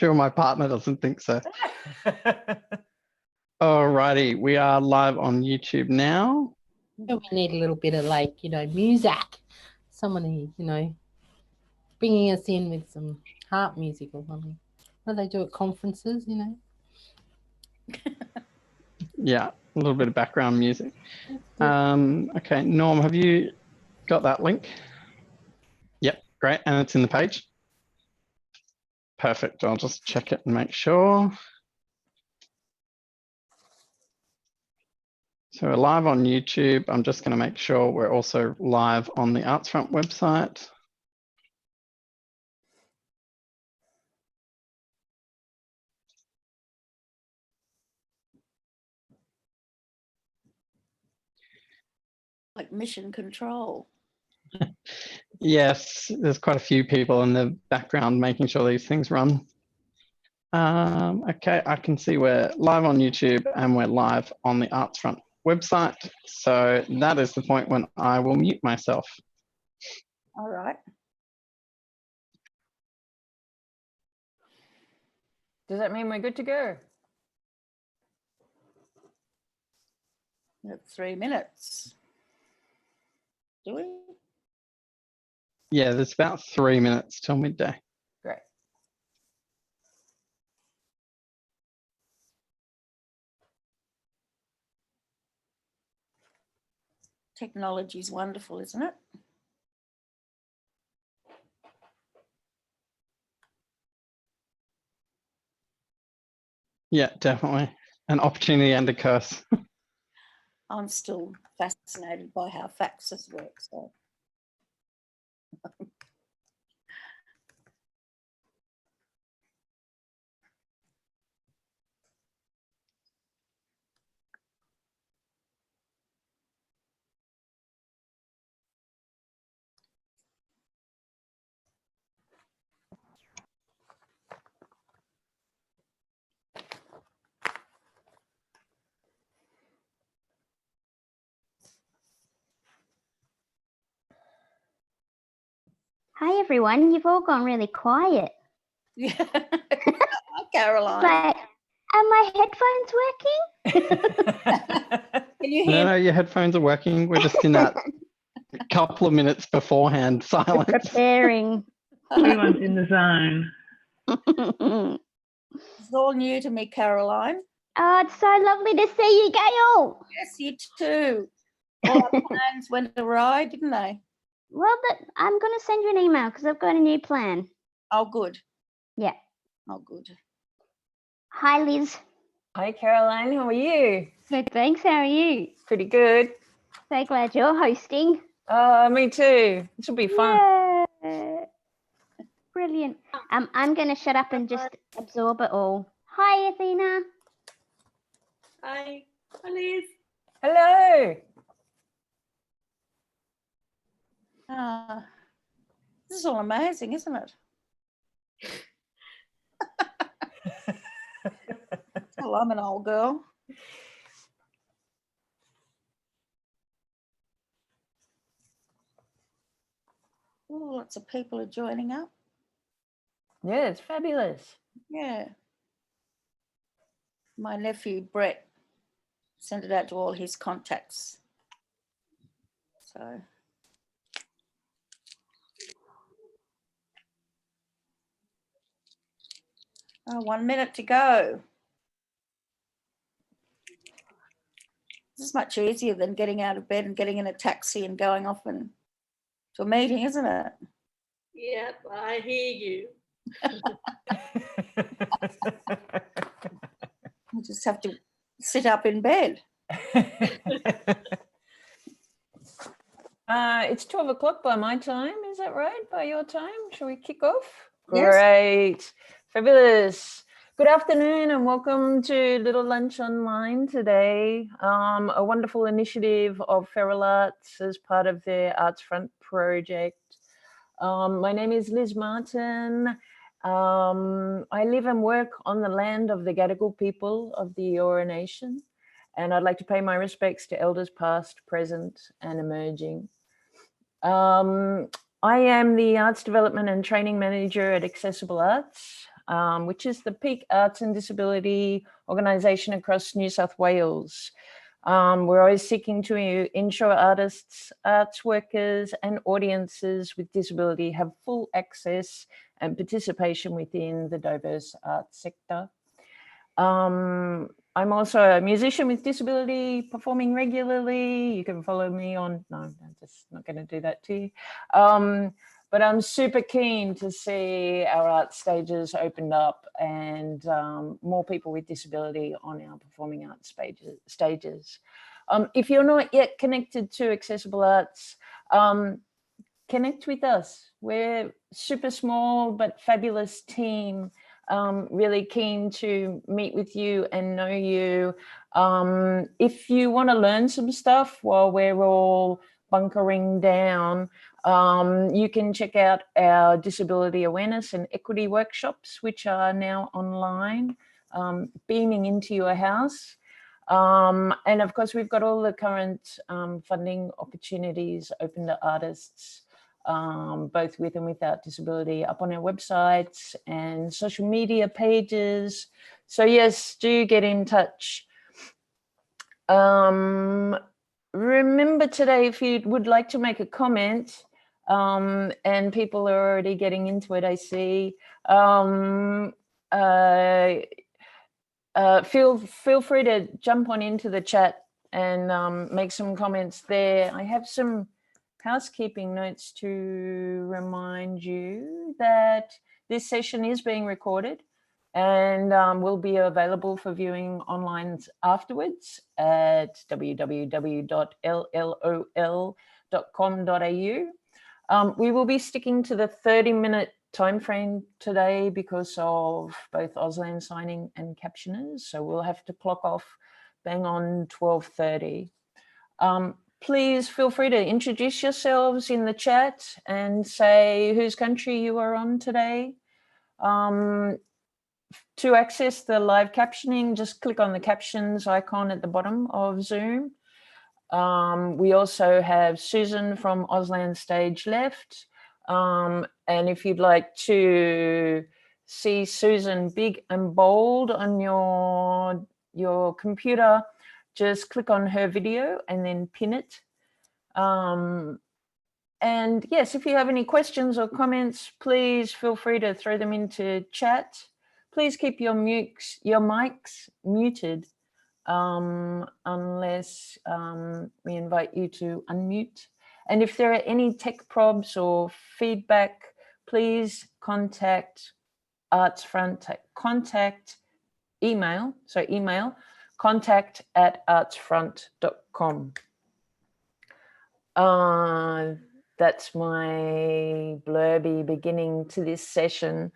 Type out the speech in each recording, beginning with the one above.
Sure, my partner doesn't think so. Alrighty, we are live on YouTube now. So we need a little bit of music. Someone, bringing us in with some harp music or something. What do they do at conferences, Yeah, a little bit of background music. Okay, Norm, have you got that link? Yep, great, and it's in the page. Perfect, I'll just check it and make sure. So we're live on YouTube. I'm just going to make sure we're also live on the Artsfront website. Like mission control. Yes, there's quite a few people in the background making sure these things run. Okay, I can see we're live on YouTube and we're live on the Artsfront website. So that is the point when I will mute myself. All right. Does that mean we're good to go? We have 3 minutes. Do we? Yeah, there's about 3 minutes till midday. Great. Technology is wonderful, isn't it? Yeah, definitely. An opportunity and a curse. I'm still fascinated by how faxes work. So. Hi everyone, you've all gone really quiet. Yeah. Hi, Caroline. Like, are my headphones working? Can you hear? No, your headphones are working. We're just in that couple of minutes beforehand silence. Preparing. Everyone's in the zone. It's all new to me, Caroline. Oh, it's so lovely to see you, Gail. Yes, you too. All our plans went awry, didn't they? Well, I'm going to send you an email because I've got a new plan. Oh, good. Yeah. Oh, good. Hi, Liz. Hi, Caroline. How are you? Good, thanks. How are you? Pretty good. So glad you're hosting. Me too. This will be fun. Yeah. Brilliant. I'm going to shut up and just absorb it all. Hi, Athena. Hi. Hi, Liz. Hello. This is all amazing, isn't it? Well, I'm an old girl. Oh, lots of people are joining up. Yeah, it's fabulous. Yeah. My nephew, Brett, sent it out to all his contacts. So. Oh, 1 minute to go. This is much easier than getting out of bed and getting in a taxi and going off to a meeting, isn't it? Yep, I hear you. You just have to sit up in bed. It's 12 o'clock by my time. Is that right? By your time? Shall we kick off? Yes. Great. Fabulous. Good afternoon and welcome to Little Lunch Online today. A wonderful initiative of Feral Arts as part of their Artsfront project. My name is Liz Martin. I live and work on the land of the Gadigal people of the Eora Nation, and I'd like to pay my respects to elders past, present, and emerging. I am the Arts Development and Training Manager at Accessible Arts. which is the peak arts and disability organisation across New South Wales. We're always seeking to ensure artists, arts workers and audiences with disability have full access and participation within the diverse arts sector. I'm also a musician with disability, performing regularly. You can follow me on, no, I'm just not going to do that to you. But I'm super keen to see our art stages opened up and more people with disability on our performing arts stages. If you're not yet connected to Accessible Arts, connect with us. We're super small but fabulous team. Really keen to meet with you and know you. If you want to learn some stuff while we're all bunkering down, you can check out our disability awareness and equity workshops, which are now online, beaming into your house. And of course, we've got all the current funding opportunities open to artists, both with and without disability, up on our websites and social media pages. So yes, do get in touch. Remember today, if you would like to make a comment, and people are already getting into it, I see, feel free to jump on into the chat and make some comments there. I have some housekeeping notes to remind you that this session is being recorded and will be available for viewing online afterwards at www.llol.com.au. We will be sticking to the 30-minute time frame today because of both Auslan signing and captioners, so we'll have to clock off bang on 12:30. Please feel free to introduce yourselves in the chat and say whose country you are on today. To access the live captioning, just click on the captions icon at the bottom of Zoom. We also have Susan from Auslan Stage left. And if you'd like to see Susan big and bold on your computer, just click on her video and then pin it. And yes, if you have any questions or comments, please feel free to throw them into chat. Please keep your mics muted unless we invite you to unmute. And if there are any tech probs or feedback, please contact Artsfront at email contact@artsfront.com. That's my blurby beginning to this session.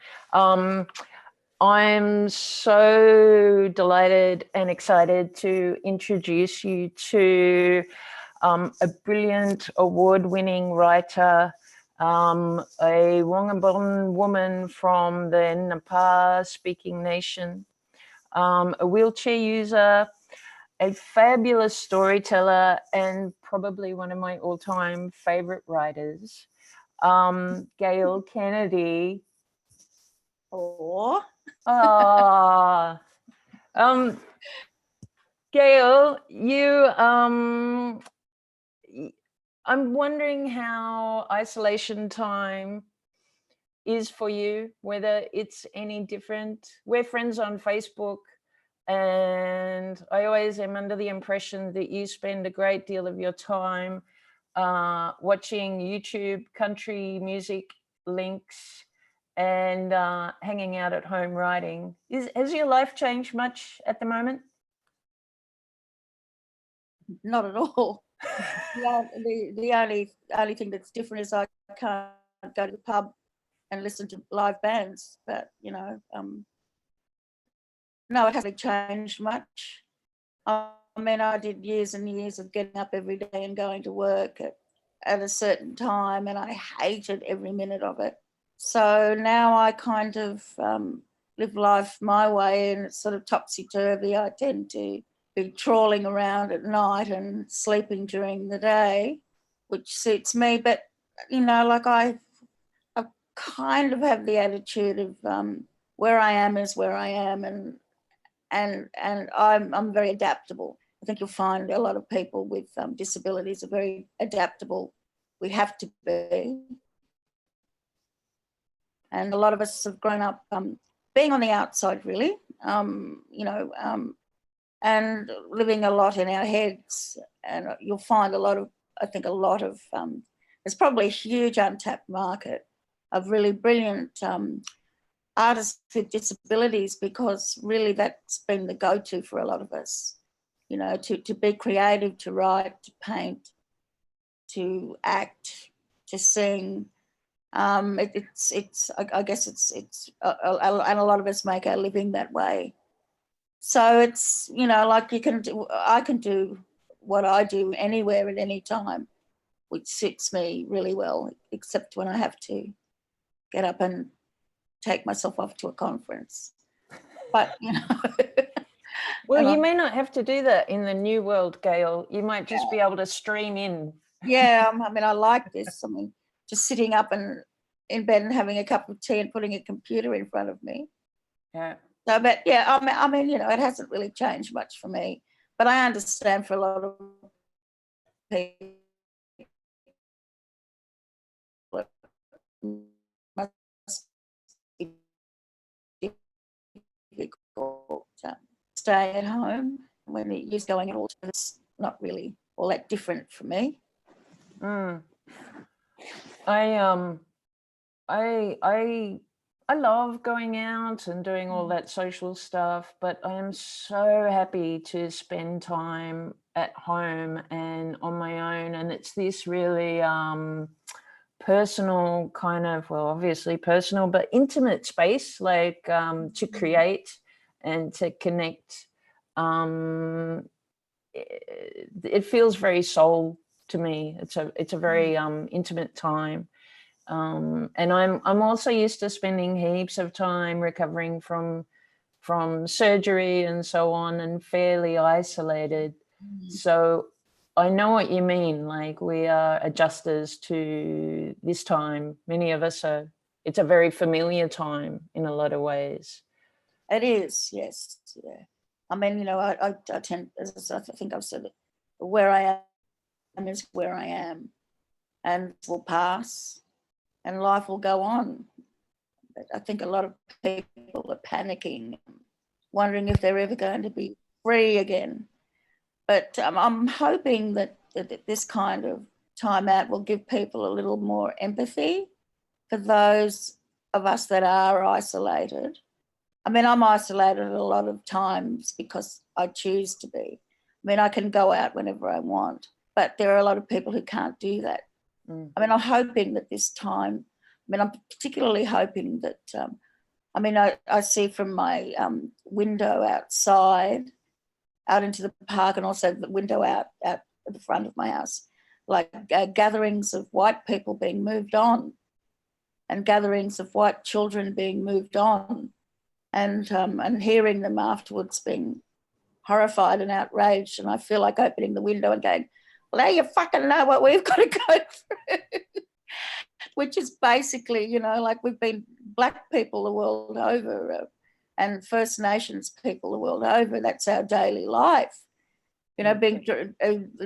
I'm so delighted and excited to introduce you to a brilliant award-winning writer, a Wongaboon woman from the Napa-speaking nation, a wheelchair user, a fabulous storyteller, and probably one of my all-time favorite writers, Gail Kennedy. Oh, Gail, you, I'm wondering how isolation time is for you, whether it's any different. We're friends on Facebook, and I always am under the impression that you spend a great deal of your time watching YouTube country music links and hanging out at home writing. Has your life changed much at the moment? not at all. The only thing that's different is I can't go to the pub and listen to live bands, but you know, no, it hasn't changed much. I mean, I did years and years of getting up every day and going to work at a certain time, and I hated every minute of it. So now I kind of live life my way, and it's sort of topsy-turvy. I tend to be trawling around at night and sleeping during the day, which suits me. But, you know, like I kind of have the attitude of where I am is where I am, and I'm very adaptable. I think you'll find a lot of people with disabilities are very adaptable. We have to be. And a lot of us have grown up being on the outside, really, you know, and living a lot in our heads. And you'll find a lot of, I think, there's probably a huge untapped market of really brilliant artists with disabilities, because really that's been the go-to for a lot of us, you know, to be creative, to write, to paint, to act, to sing. I guess it's and a lot of us make our living that way. So it's, you know, like I can do what I do anywhere at any time, which suits me really well, except when I have to get up and take myself off to a conference. But, you know. Well, you may not have to do that in the new world, Gail. You might just be able to stream in. Yeah, I mean, I like this. I mean, just sitting up and in bed and having a cup of tea and putting a computer in front of me. Yeah. So, but yeah, I mean, you know, it hasn't really changed much for me. But I understand for a lot of people, it must be difficult staying at home when you're just going out. It's not really all that different for me. I love going out and doing all that social stuff, but I am so happy to spend time at home and on my own. And it's this really personal kind of, well, obviously personal, but intimate space, like to create and to connect. It feels very soul to me. It's a very intimate time. And I'm also used to spending heaps of time recovering from surgery and so on, and fairly isolated. So I know what you mean. Like, we are adjusters to this time. Many of us are. It's a very familiar time in a lot of ways. It is, yes, yeah. I mean, you know, I tend, as I think I've said it, where I am is where I am, and it will pass. And life will go on. But I think a lot of people are panicking, wondering if they're ever going to be free again. But I'm hoping that this kind of time out will give people a little more empathy for those of us that are isolated. I mean, I'm isolated a lot of times because I choose to be. I mean, I can go out whenever I want, but there are a lot of people who can't do that. I mean, I'm hoping that this time, I'm particularly hoping that, I see from my window outside, out into the park, and also the window out at the front of my house, like gatherings of white people being moved on, and gatherings of white children being moved on, and hearing them afterwards being horrified and outraged. And I feel like opening the window and going, well, now you fucking know what we've got to go through. Which is basically, you know, like we've been Black people the world over and First Nations people the world over. That's our daily life. You know, being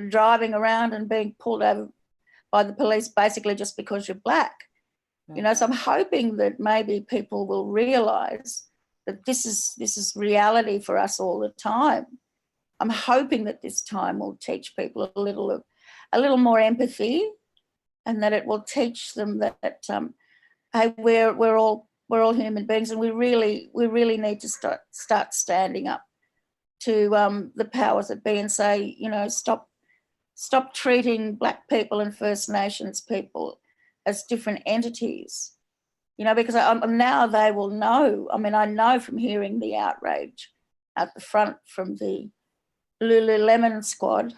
driving around and being pulled over by the police basically just because you're Black. You know, so I'm hoping that maybe people will realise that this is reality for us all the time. I'm hoping that this time will teach people a little more empathy, and that it will teach them that hey, we're all human beings, and we really need to start standing up to the powers that be and say, you know, stop treating Black people and First Nations people as different entities. You know, because now they will know. I mean, I know from hearing the outrage at the front from the Lululemon squad,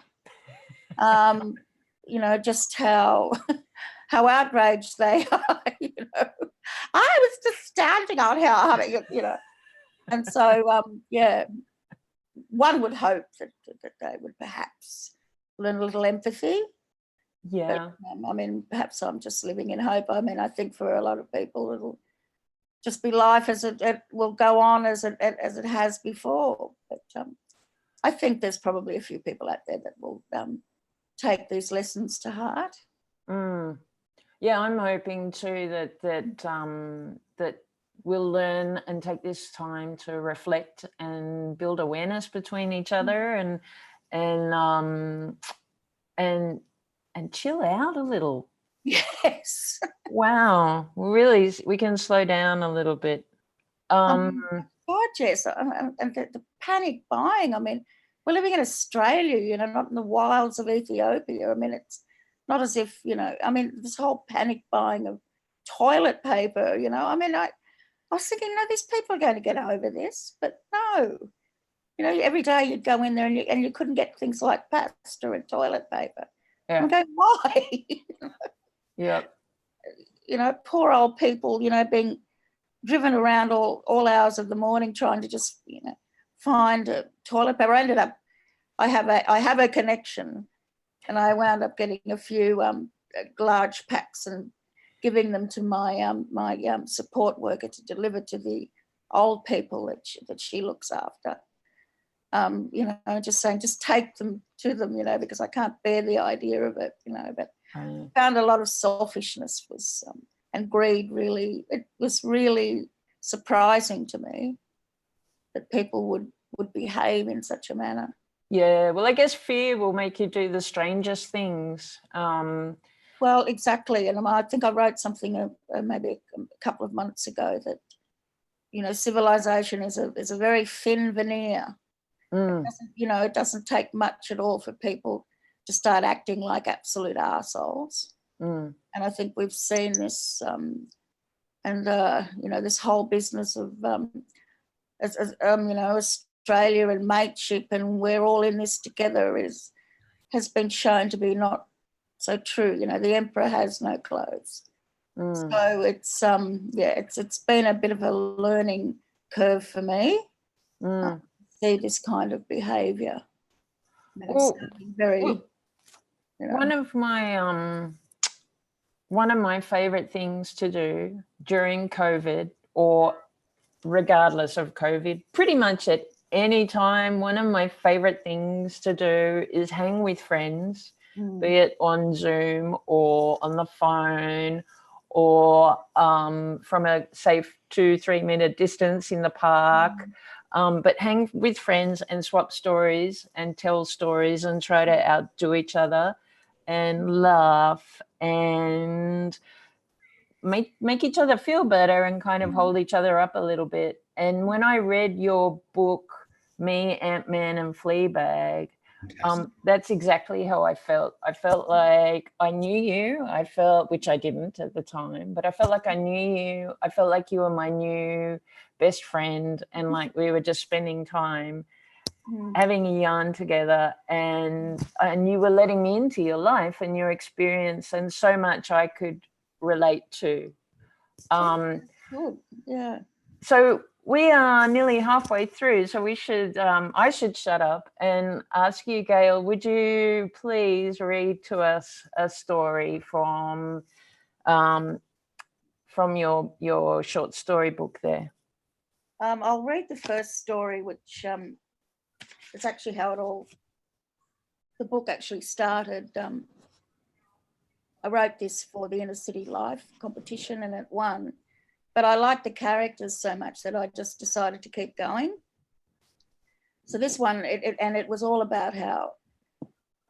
you know, just how outraged they are. You know, I was just standing on how, you know, and so yeah, one would hope that they would perhaps learn a little empathy. Yeah. But, I mean, perhaps I'm just living in hope. I mean, I think for a lot of people just be life as it will go on as it has before. But I think there's probably a few people out there that will take these lessons to heart. Yeah, I'm hoping too that we'll learn and take this time to reflect and build awareness between each other and chill out a little. Yes. Wow, really, we can slow down a little bit. God, yes, and the panic buying. I mean, we're living in Australia, you know, not in the wilds of Ethiopia. I mean, it's not as if, you know, I mean, this whole panic buying of toilet paper, you know, I mean, I was thinking, no, these people are going to get over this, but no. You know, every day you'd go in there and you couldn't get things like pasta and toilet paper. Yeah. I'm going, why? Yeah. You know, poor old people, you know, being driven around all hours of the morning trying to just, you know, find a toilet paper. I have a connection, and I wound up getting a few large packs and giving them to my support worker to deliver to the old people that she looks after. You know, just saying, just take them to them, you know, because I can't bear the idea of it, you know. But I found a lot of selfishness was and greed. Really, it was really surprising to me that people would behave in such a manner. Yeah, well, I guess fear will make you do the strangest things. Well, exactly, and I think I wrote something maybe a couple of months ago that, you know, civilization is a very thin veneer. It doesn't, you know, it doesn't take much at all for people to start acting like absolute arseholes. And I think we've seen this, and you know, this whole business of you know, Australia and mateship, and we're all in this together has been shown to be not so true. You know, the emperor has no clothes. So it's it's been a bit of a learning curve for me. See this kind of behaviour. Well, very. You know. One of my favorite things to do during COVID, or regardless of COVID, pretty much at any time, one of my favorite things to do is hang with friends, be it on Zoom or on the phone, or from a safe 2-3 minute distance in the park. But hang with friends and swap stories and tell stories and try to outdo each other and laugh and make each other feel better and kind of hold each other up a little bit. And when I read your book, Me, Ant-Man and Fleabag, that's exactly how I felt. I felt like I knew you. I felt, which I didn't at the time, but I felt like I knew you. I felt like you were my new best friend, and like we were just spending time having a yarn together, and you were letting me into your life and your experience, and so much I could relate to. Good. Yeah. So we are nearly halfway through, so we should I should shut up and ask you, Gail, would you please read to us a story from your short story book there? I'll read the first story, which is actually how the book actually started. I wrote this for the Inner City Life competition and it won, but I liked the characters so much that I just decided to keep going. So this one, it was all about how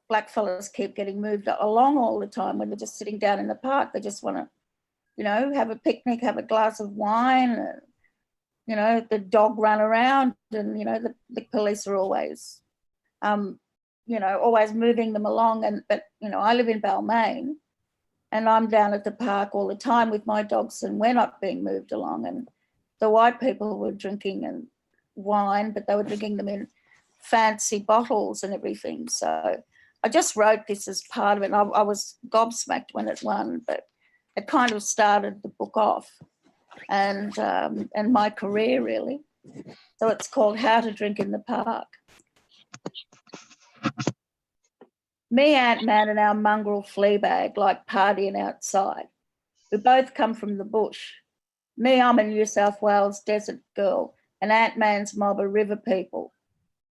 black fellas keep getting moved along all the time when they're just sitting down in the park. They just want to, you know, have a picnic, have a glass of wine, you know, the dog run around, and, you know, the police are always, you know, always moving them along. But, you know, I live in Balmain and I'm down at the park all the time with my dogs and we're not being moved along. And the white people were drinking and wine, but they were drinking them in fancy bottles and everything. So I just wrote this as part of it. I was gobsmacked when it won, but it kind of started the book off and my career, really. So it's called How to Drink in the Park. Me, Ant-Man, and our mongrel Fleabag like partying outside. We both come from the bush. Me, I'm a New South Wales desert girl, and Ant-Man's mob are river people.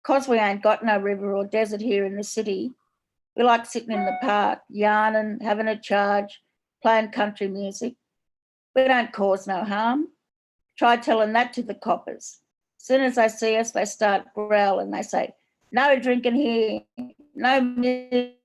'Cause we ain't got no river or desert here in the city, we like sitting in the park, yarning, having a charge, playing country music. We don't cause no harm. Try telling that to the coppers. As soon as they see us, they start growling. They say, no drinking here, no music.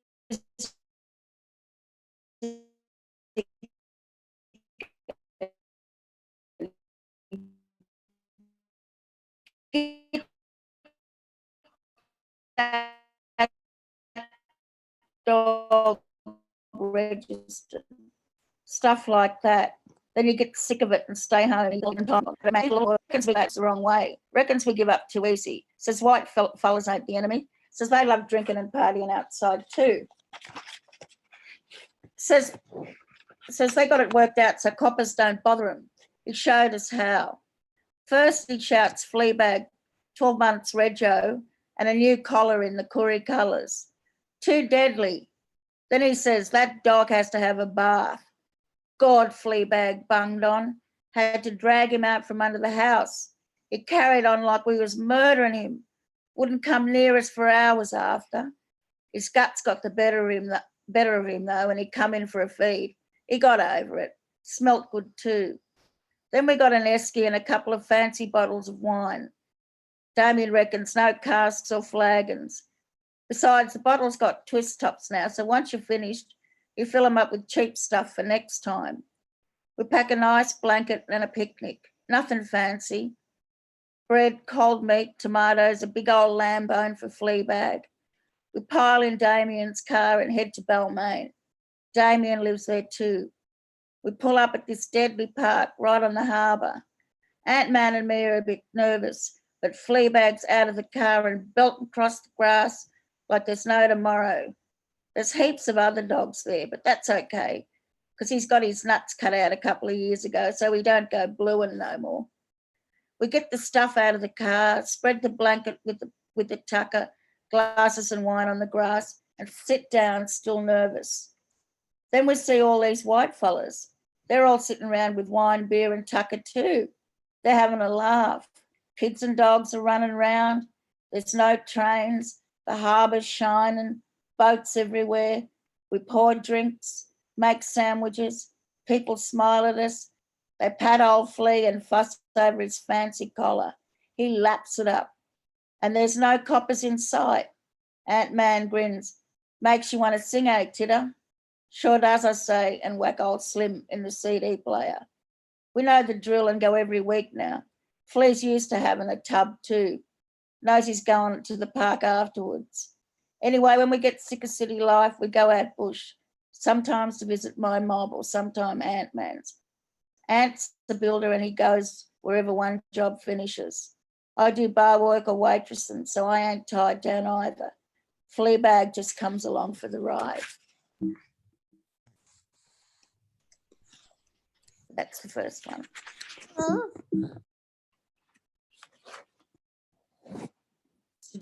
Dog registered, stuff like that. Then you get sick of it and stay home. Reckons we that's the wrong way. Reckons we give up too easy. Says white fellas ain't the enemy. Says they love drinking and partying outside too. Says they got it worked out so coppers don't bother him. He showed us how. First he shouts Fleabag, 12 months rego, and a new collar in the Koori colours. Too deadly. Then he says that dog has to have a bath. God, Fleabag bunged on. Had to drag him out from under the house. He carried on like we was murdering him. Wouldn't come near us for hours after. His guts got the better of him though, and he come in for a feed. He got over it. Smelt good too. Then we got an esky and a couple of fancy bottles of wine. Damien reckons no casks or flagons. Besides, the bottle's got twist tops now, so once you're finished, you fill them up with cheap stuff for next time. We pack a nice blanket and a picnic. Nothing fancy. Bread, cold meat, tomatoes, a big old lamb bone for Fleabag. We pile in Damien's car and head to Balmain. Damien lives there too. We pull up at this deadly park right on the harbour. Ant-Man and me are a bit nervous, but Fleabag's out of the car and belting across the grass like there's no tomorrow. There's heaps of other dogs there, but that's okay because he's got his nuts cut out a couple of years ago, so we don't go blueing no more. We get the stuff out of the car, spread the blanket with the tucker, glasses and wine on the grass, and sit down, still nervous. Then we see all these white fellas. They're all sitting around with wine, beer, and tucker too. They're having a laugh. Kids and dogs are running around. There's no trains. The harbour's shining. Boats everywhere. We pour drinks, make sandwiches. People smile at us. They pat old Flea and fuss over his fancy collar. He laps it up. And there's no coppers in sight. Ant-Man grins. Makes you want to sing, eh, Titter? Sure does, I say, and whack old Slim in the CD player. We know the drill and go every week now. Flea's used to having a tub too. Knows he's going to the park afterwards. Anyway, when we get sick of city life, we go out bush, sometimes to visit my mob or sometime Ant-Man's. Ant's the builder and he goes wherever one job finishes. I do bar work or waitressing, so I ain't tied down either. Fleabag just comes along for the ride. That's the first one.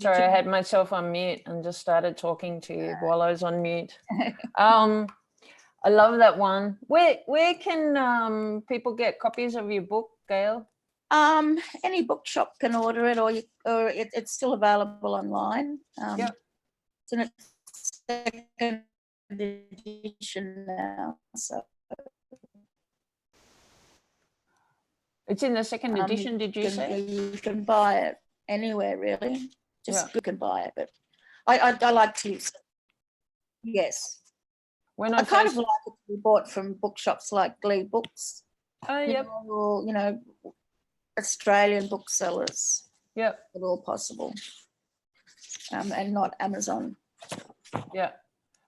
Sorry, I had myself on mute and just started talking to you while I was on mute. I love that one. Where can people get copies of your book, Gail? Any bookshop can order it, or it's still available online. Yep. It's in its second edition now, so. It's in the second edition, did you say? You can buy it anywhere, really. Just Yeah. you can buy it, but I like to use it. Yes. When I kind of like it to be bought from bookshops like Glee Books. Oh, yep. Or, Australian booksellers. Yep. At all possible. And not Amazon. Yeah.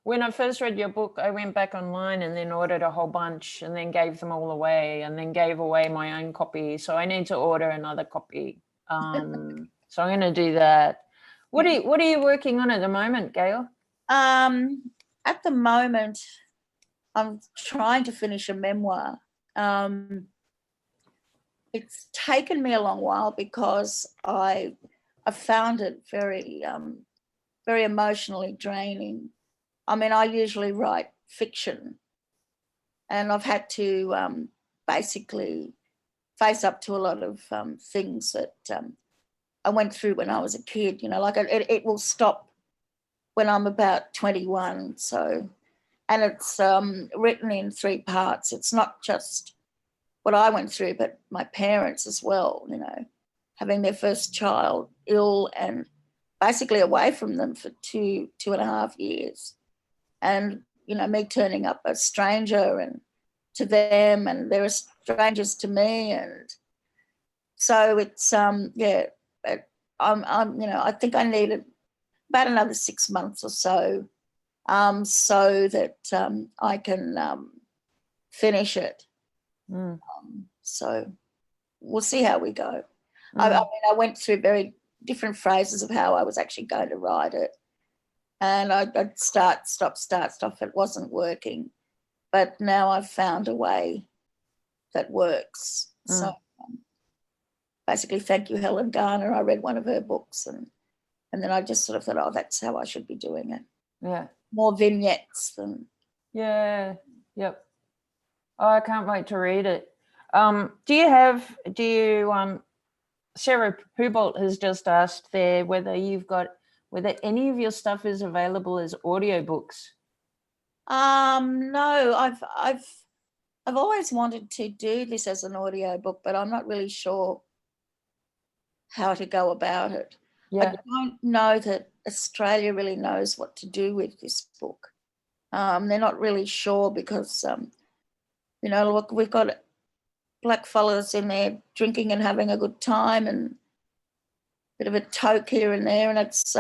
When I first read your book, I went back online and then ordered a whole bunch and then gave them all away and then gave away my own copy. So I need to order another copy. So I'm going to do that. What are you working on at the moment, Gail? At the moment, I'm trying to finish a memoir. It's taken me a long while because I found it very, very emotionally draining. I mean, I usually write fiction, and I've had to basically face up to a lot of things that I went through when I was a kid. You know, like it will stop when I'm about 21. So, and it's written in 3 parts. It's not just what I went through, but my parents as well, you know, having their first child ill and basically away from them for 2.5 years. And, you know, me turning up a stranger and to them, and they're strangers to me. And so it's, yeah, but I'm, you know, I think I needed about another 6 months or so that I can finish it. So we'll see how we go. I mean, I went through very different phases of how I was actually going to write it. And I'd start, stop, it wasn't working. But now I've found a way that works. So basically, thank you, Helen Garner. I read one of her books and then I just sort of thought, oh, that's how I should be doing it. Yeah. More vignettes than. Yeah. Yep. Oh, I can't wait to read it. Sarah Hubolt has just asked there whether any of your stuff is available as audiobooks. No, I've always wanted to do this as an audiobook, but I'm not really sure how to go about it. Yeah. I don't know that Australia really knows what to do with this book. They're not really sure because, you know, look, we've got black fellas in there drinking and having a good time and a bit of a toke here and there, and it's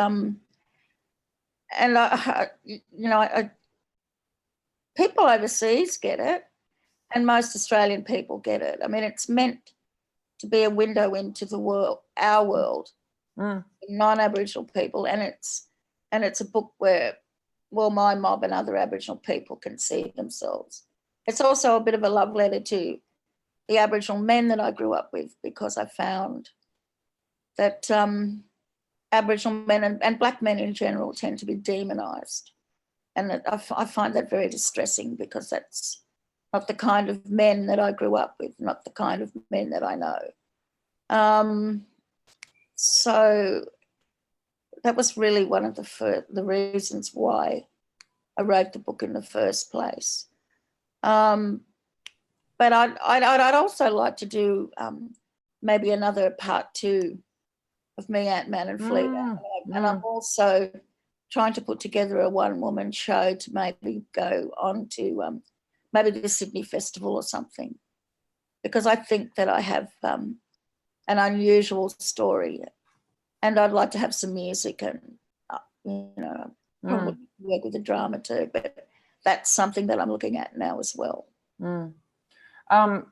people overseas get it, and most Australian people get it. I mean, it's meant to be a window into the world, our world, non-Aboriginal people, and it's a book where, well, my mob and other Aboriginal people can see themselves. It's also a bit of a love letter to the Aboriginal men that I grew up with, because I found that Aboriginal men and black men in general tend to be demonised. And I find that very distressing, because that's not the kind of men that I grew up with, not the kind of men that I know. So that was really one of the reasons why I wrote the book in the first place. But I'd also like to do maybe another part 2 of Me, Ant-Man and Flea. And I'm also trying to put together a one-woman show to maybe go on to maybe the Sydney Festival or something, because I think that I have an unusual story, and I'd like to have some music and, you know, probably work with the drama too, but that's something that I'm looking at now as well.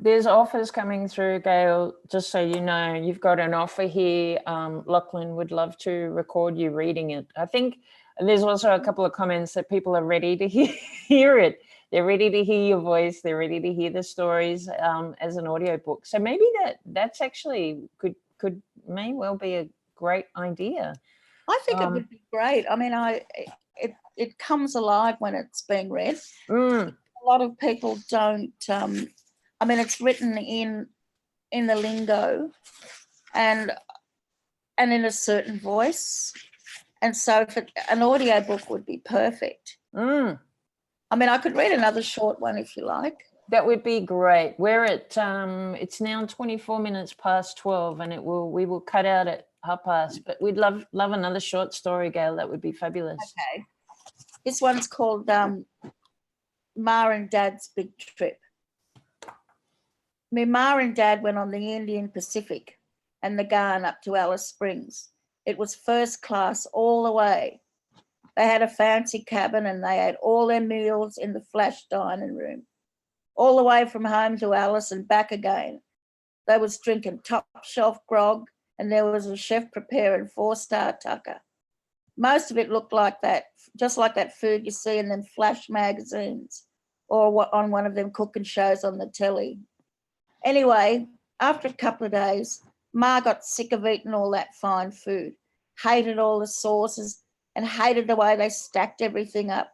There's offers coming through, Gail, just so you know. You've got an offer here. Lachlan would love to record you reading it. I think there's also a couple of comments that people are ready to hear it. They're ready to hear your voice. They're ready to hear the stories as an audiobook. So maybe that's actually may well be a great idea. I think it would be great. I mean, it comes alive when it's being read. A lot of people don't. I mean, it's written in the lingo and in a certain voice, and so an audiobook would be perfect. I mean, I could read another short one if you like. That would be great. We're at it's now 24 minutes past 12, and we will cut out at 12:30. But we'd love another short story, Gail. That would be fabulous. Okay. This one's called Ma and Dad's Big Trip. Me Ma and Dad went on the Indian Pacific and the Garn up to Alice Springs. It was first class all the way. They had a fancy cabin and they ate all their meals in the flash dining room. All the way from home to Alice and back again. They was drinking top shelf grog, and there was a chef preparing 4-star tucker. Most of it looked like that, just like that food you see in them flash magazines or on one of them cooking shows on the telly. Anyway, after a couple of days, Ma got sick of eating all that fine food, hated all the sauces, and hated the way they stacked everything up.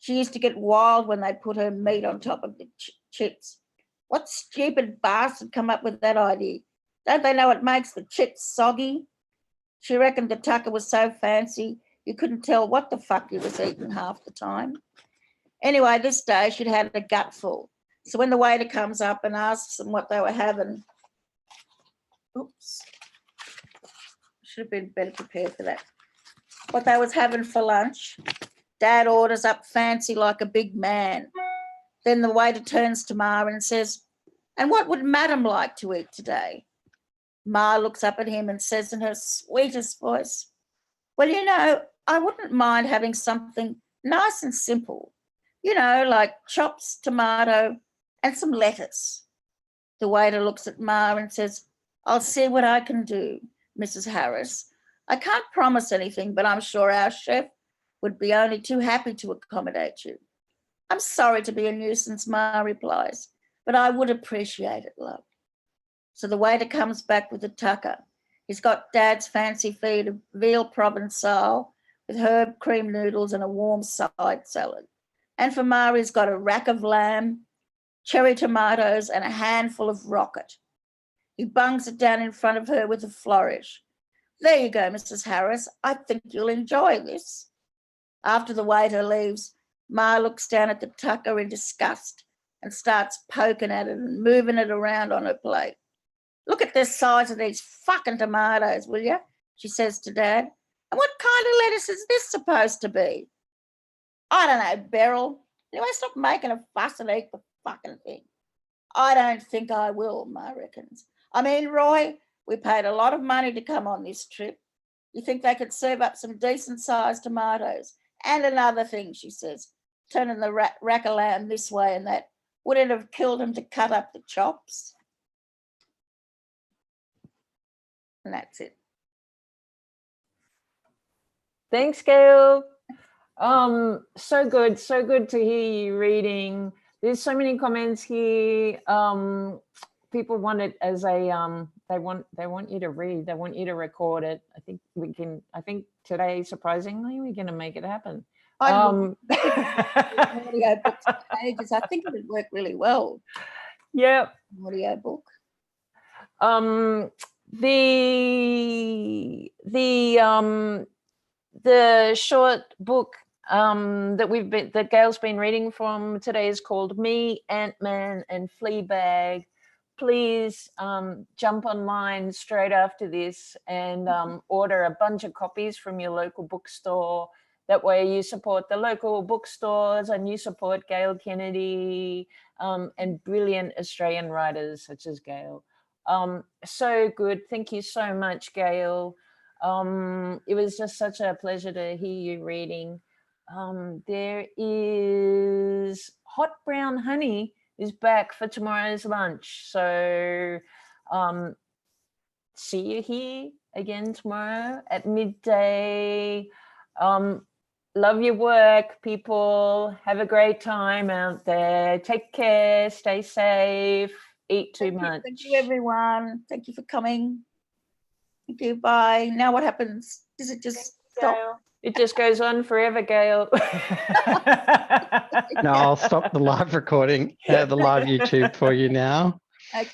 She used to get wild when they put her meat on top of the chips. What stupid bastard come up with that idea? Don't they know it makes the chips soggy? She reckoned the tucker was so fancy you couldn't tell what the fuck he was eating half the time. Anyway, this day she'd had a gutful. So when the waiter comes up and asks them what they were having, oops, should have been better prepared for that. What they was having for lunch, Dad orders up fancy like a big man. Then the waiter turns to Ma and says, "And what would Madam like to eat today?" Ma looks up at him and says in her sweetest voice, "Well, you know, I wouldn't mind having something nice and simple, you know, like chops, tomato, and some lettuce." The waiter looks at Ma and says, "I'll see what I can do, Mrs. Harris. I can't promise anything, but I'm sure our chef would be only too happy to accommodate you." "I'm sorry to be a nuisance," Ma replies, "but I would appreciate it, love." So the waiter comes back with the tucker. He's got Dad's fancy feed of veal provençal with herb cream noodles and a warm side salad. And for Ma, he's got a rack of lamb, cherry tomatoes, and a handful of rocket. He bungs it down in front of her with a flourish. "There you go, Mrs. Harris. I think you'll enjoy this." After the waiter leaves, Ma looks down at the tucker in disgust and starts poking at it and moving it around on her plate. "Look at the size of these fucking tomatoes, will you?" she says to Dad. "And what kind of lettuce is this supposed to be?" "I don't know, Beryl. Anyway, stop making a fuss and eat the fucking thing." "I don't think I will," Ma reckons. "I mean, Roy, we paid a lot of money to come on this trip. You think they could serve up some decent-sized tomatoes? And another thing," she says, turning the rack of lamb this way and that, "would it have killed him to cut up the chops?" And that's it. Thanks, Gail. So good to hear you reading. There's so many comments here. People want it as a they want you to read. They want you to record it. I think today, surprisingly, we're going to make it happen. Audio books pages. I think it would work really well. Yeah. Audio book. The short book that Gail's been reading from today is called Me, Ant-Man, and Fleabag. Please jump online straight after this and order a bunch of copies from your local bookstore. That way you support the local bookstores and you support Gail Kennedy and brilliant Australian writers such as Gail. So good. Thank you so much, Gail. It was just such a pleasure to hear you reading. There is Hot Brown Honey is back for tomorrow's lunch. So see you here again tomorrow at midday. Love your work, people. Have a great time out there. Take care. Stay safe. Eat too much. Thank you, everyone. Thank you for coming. Thank you. Bye. Now what happens? Does it just stop? It just goes on forever, Gail. No, I'll stop the live recording, the live YouTube for you now. Okay.